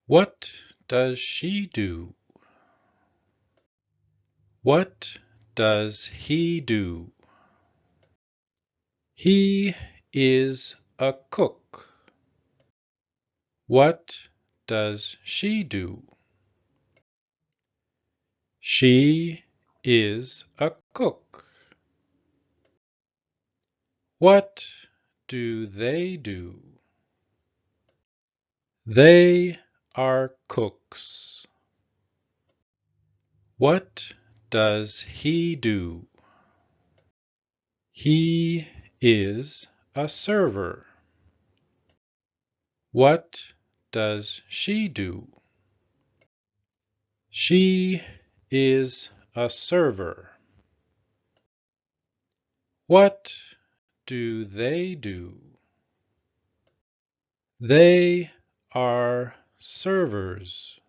What does she do? What does he do? He is a cook. What does she do? She is a cook. What do they do? They are cooks. What does he do? He is a server. What does she do? She is a server. What do they do? They are servers.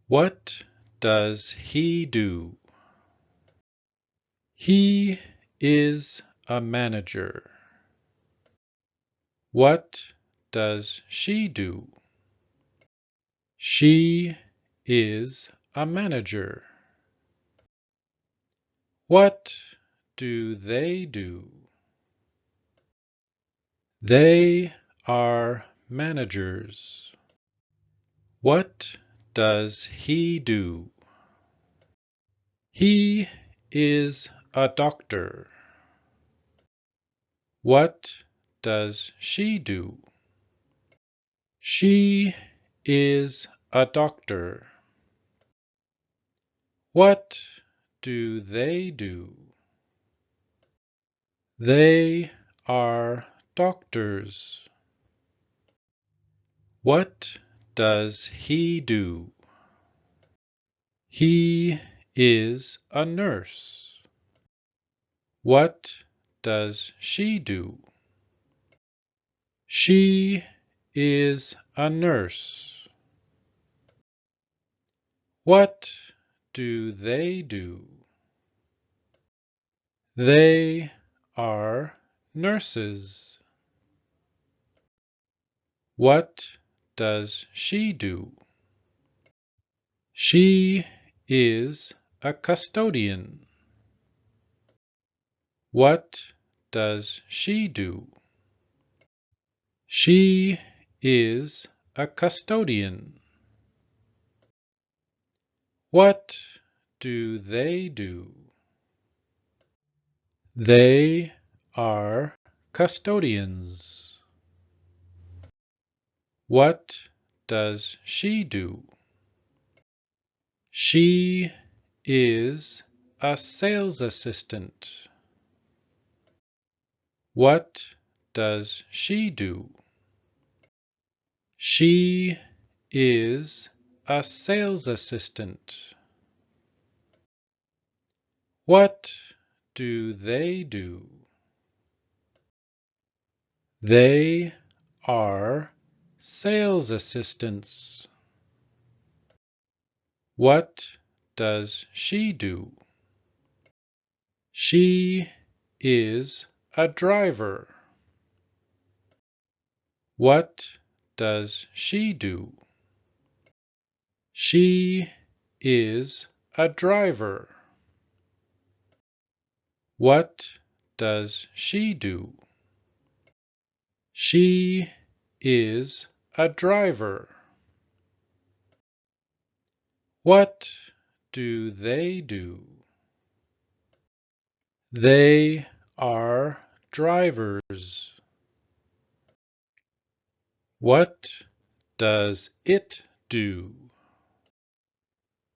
What does he do? He is a manager. What does she do? She is a manager. What do they do? They are managers. What does he do? He is a doctor. What does she do? She is a doctor. What do they do? They are doctors. What does he do? He is a nurse. What does she do? She is a nurse. What do they do? They are nurses. What does she do? She is a custodian. What does she do? She is a custodian. What do they do? They are custodians. What does she do? She is a sales assistant. What does she do? She is a sales assistant. What do they do? They are sales assistants. What does she do? She is a driver. What does she do? She is a driver. What does she do? She is a driver. What do they do? They are drivers. What does it do?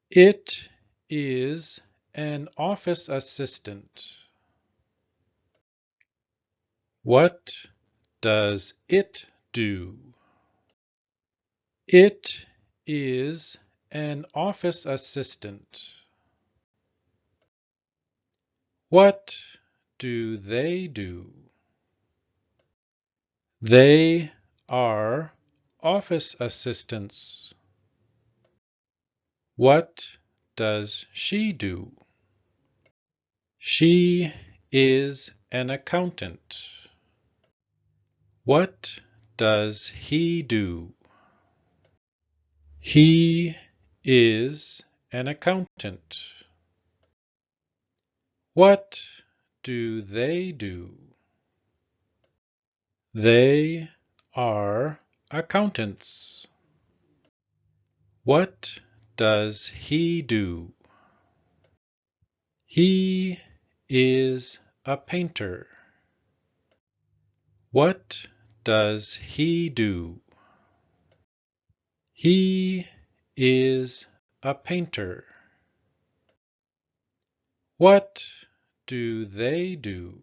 It is an office assistant. What does it do? It is an office assistant. What do they do? They are office assistants. What does she do? She is an accountant. What does he do? He is an accountant. What do they do? They are accountants. What does he do? He is a painter. What does he do? He is a painter. What do they do?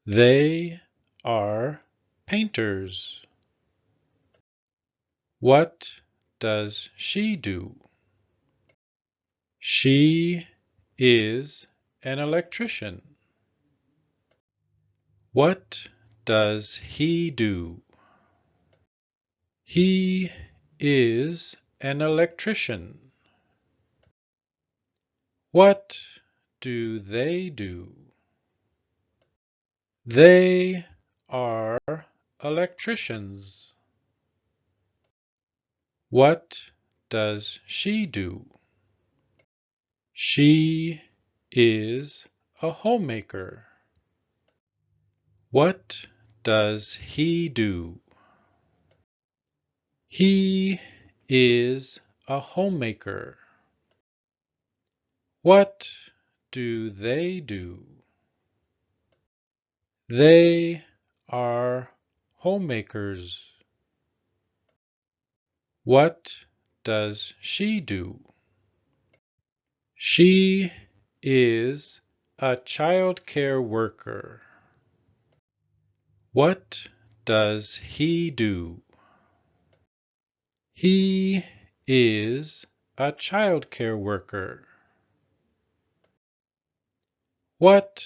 They are painters. What does she do? She is an electrician. What does he do? He is an electrician. What do they do? They are electricians. What does she do? She is a homemaker. What does he do? He is a homemaker. What do they do? They are homemakers. What does she do? She is a child care worker. What does he do? He is a child care worker. What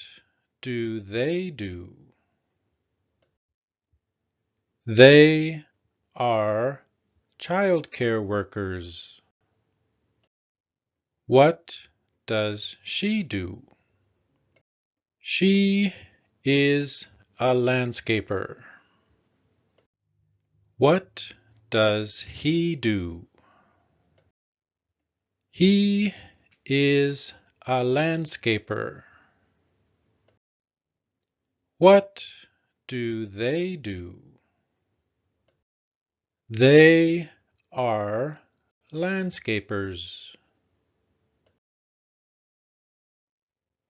do they do? They are child care workers. What does she do? She is a landscaper. What does he do? He is a landscaper. What do they do? They are landscapers.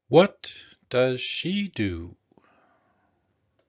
What does she do?